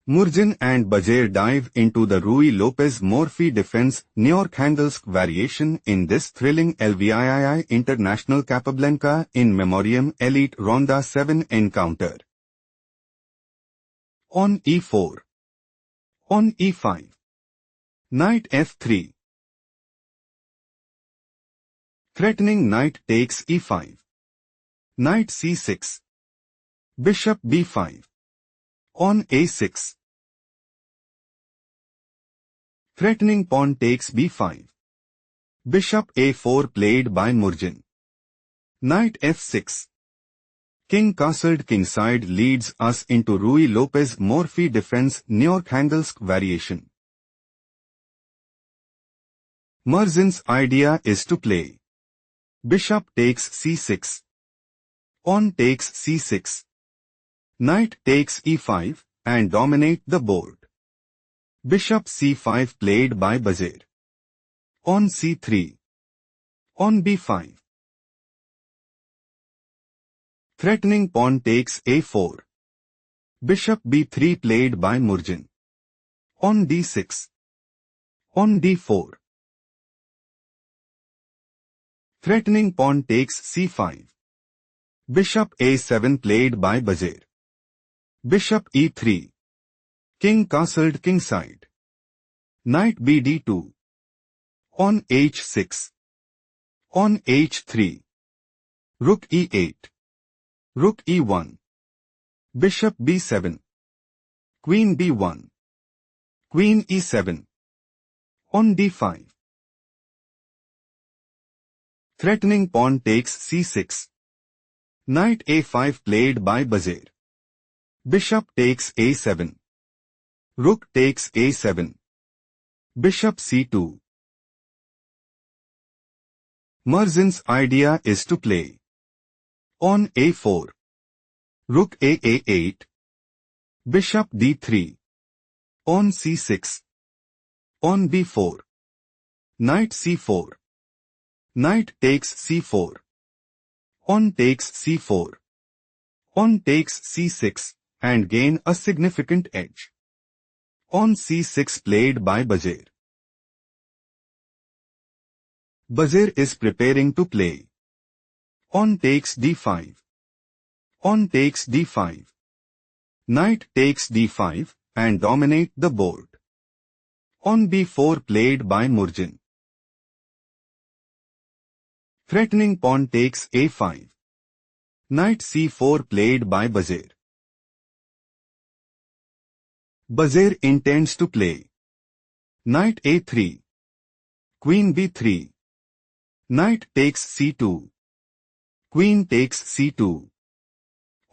Murzin and Bjerre dive into the Ruy Lopez Morphy defense Neorkhandelsk variation in this thrilling Lviii International Capablanca in Memoriam Elite Ronda 7 encounter. On e4. On e5. Knight f3. Threatening knight takes e5. Knight c6. Bishop b5. On a6. Threatening pawn takes b5. Bishop a4 played by Murzin. Knight f6. King castled kingside leads us into Ruy Lopez Morphy defense Neorkhandelsk variation. Murzin's idea is to play bishop takes c6. Pawn takes c6. Knight takes e5 and dominate the board. Bishop c5 played by Bjerre. On c3. On b5. Threatening pawn takes a4. Bishop b3 played by Murzin. On d6. On d4. Threatening pawn takes c5. Bishop a7 played by Bjerre. Bishop e3. King castled kingside. Knight bd2. On h6. On h3. Rook e8. Rook e1. Bishop b7. Queen b1. Queen e7. On d5. Threatening pawn takes c6. Knight a5 played by Bjerre. Bishop takes a7. Rook takes a7. Bishop c2. Murzin's idea is to play on a4. Rook a8. Bishop d3. On c6. On b4. Knight c4. Knight takes c4. On takes c4. On takes c6 and gain a significant edge. On c6 played by Bjerre. Bjerre is preparing to play on takes d5. On takes d5. Knight takes d5 and dominate the board. On b4 played by Murzin. Threatening pawn takes a5. Knight c4 played by Bjerre. Bjerre intends to play knight a3. Queen b3. Knight takes c2. Queen takes c2.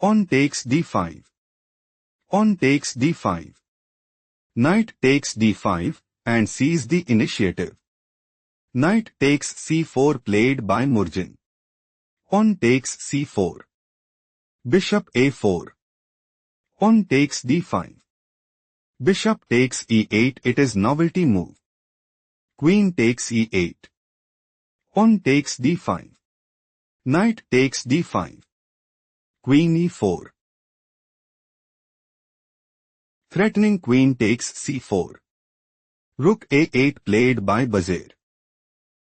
On takes d5. On takes d5. Knight takes d5 and sees the initiative. Knight takes c4 played by Murzin. On takes c4. Bishop a4. On takes d5. Bishop takes e8. It is novelty move. Queen takes e8. On takes d5. Knight takes d5. Queen e4. Threatening queen takes c4. Rook a8 played by Bjerre.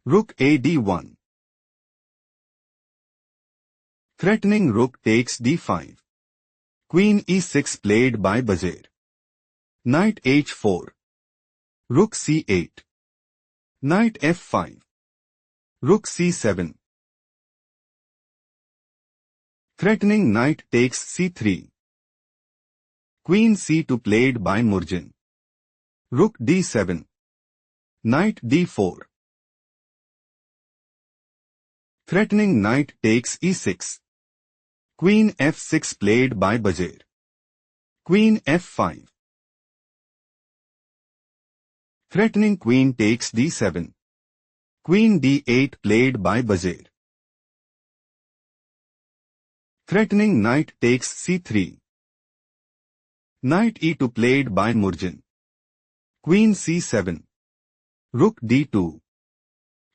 Rook a d1. Threatening rook takes d5. Queen e6 played by Bjerre. Knight h4. Rook c8. Knight f5. Rook c7. Threatening knight takes c3. Queen c2 played by Murzin. Rook d7. Knight d4. Threatening knight takes e6. Queen f6 played by Bjerre. Queen f5. Threatening queen takes d7. Queen d8 played by Bjerre. Threatening knight takes c3. Knight e2 played by Murzin. Queen c7. Rook d2.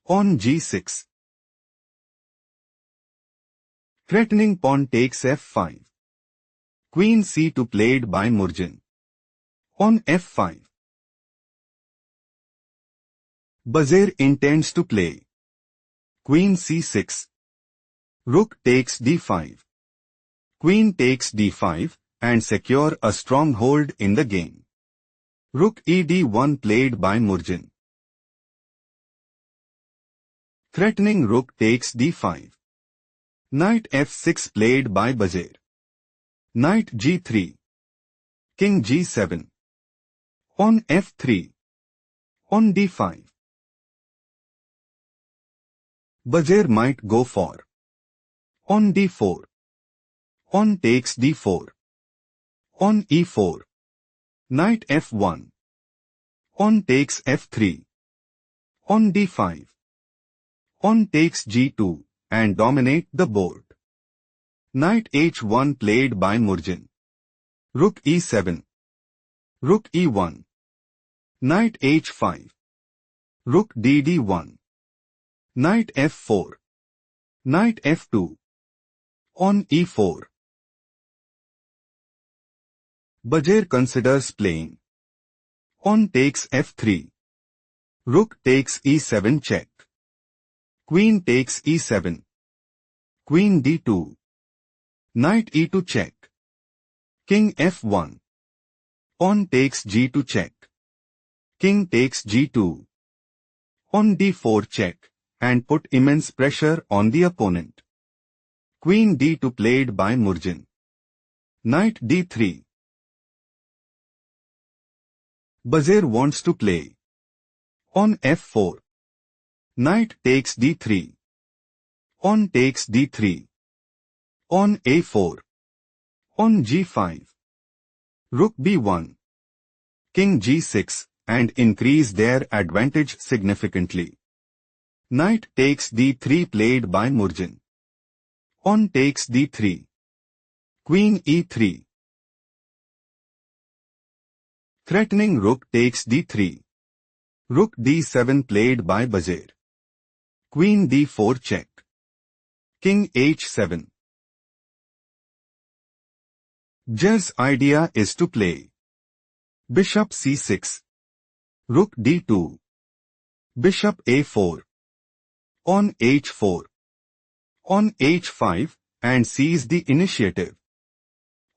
On g6. Threatening pawn takes f5. Queen c2 played by Murzin. On f5. Bjerre intends to play Queen c6. Rook takes d5. Queen takes d5 and secure a stronghold in the game. Rook ed1 played by Murzin. Threatening rook takes d5. Knight f6 played by Bjerre. Knight g3. King g7. On f3. On d5. Bjerre might go for on d4. On takes d4. On e4. Knight f1. On takes f3. On d5. On takes g2 and dominate the board. Knight h1 played by Murzin. Rook e7. Rook e1. Knight h5. Rook dd1. Knight f4. Knight f2. On e4. Bjerre considers playing. On takes f3. Rook takes e7 check. Queen takes e7. Queen d2. Knight e2 check. King f1. On takes g2 check. King takes g2. On d4 check, and put immense pressure on the opponent. Queen d2 played by Murzin. Knight d3. Bjerre wants to play. On f4. Knight takes d3. On takes d3. On a4. On g5. Rook b1. King g6 and increase their advantage significantly. Knight takes d3 played by Murzin. On takes d3. Queen e3. Threatening rook takes d3. Rook d7 played by Bjerre. Queen d4 check. King h7. Bjerre's idea is to play bishop c6. Rook d2. Bishop a4. On h4. On h5 and seize the initiative.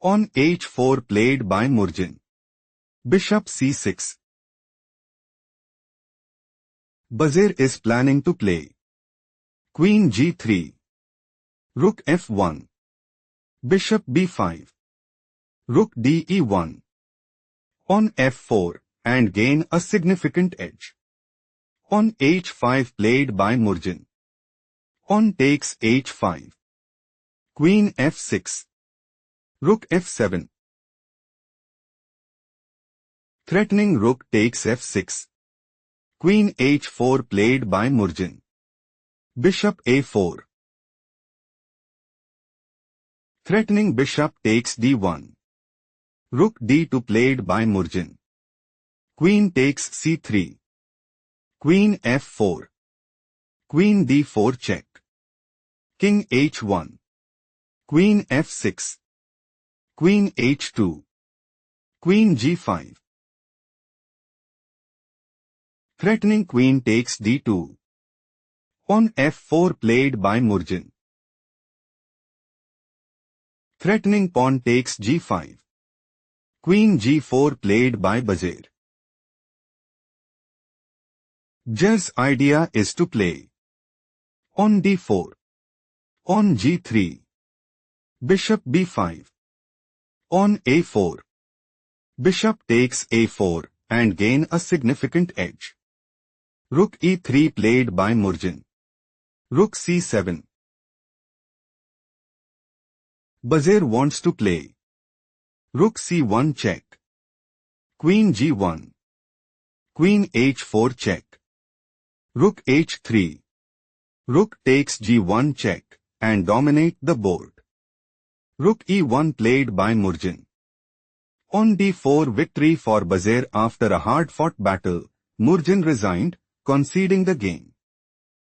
On h4 played by Murzin. Bishop c6. Bjerre is planning to play Queen g3. Rook f1. Bishop b5. Rook de1. On f4 and gain a significant edge. On h5 played by Murzin. On takes h5. Queen f6. Rook f7. Threatening rook takes f6. Queen h4 played by Murzin. Bishop a4. Threatening bishop takes d1. Rook d2 played by Murzin. Queen takes c3. Queen f4. Queen d4 check. King h1. Queen f6. Queen h2. Queen g5. Threatening queen takes d2. On f4 played by Murzin. Threatening pawn takes g5. Queen g4 played by Bjerre. Bjerre's idea is to play on d4. On g3. Bishop b5. On a4. Bishop takes a4 and gain a significant edge. Rook e3 played by Murzin. Rook c7. Bjerre wants to play Rook c1 check. Queen g1. Queen h4 check. Rook h3. Rook takes g1 check and dominate the board. Rook e1 played by Murzin. On d4 victory for Bjerre after a hard-fought battle, Murzin resigned, conceding the game.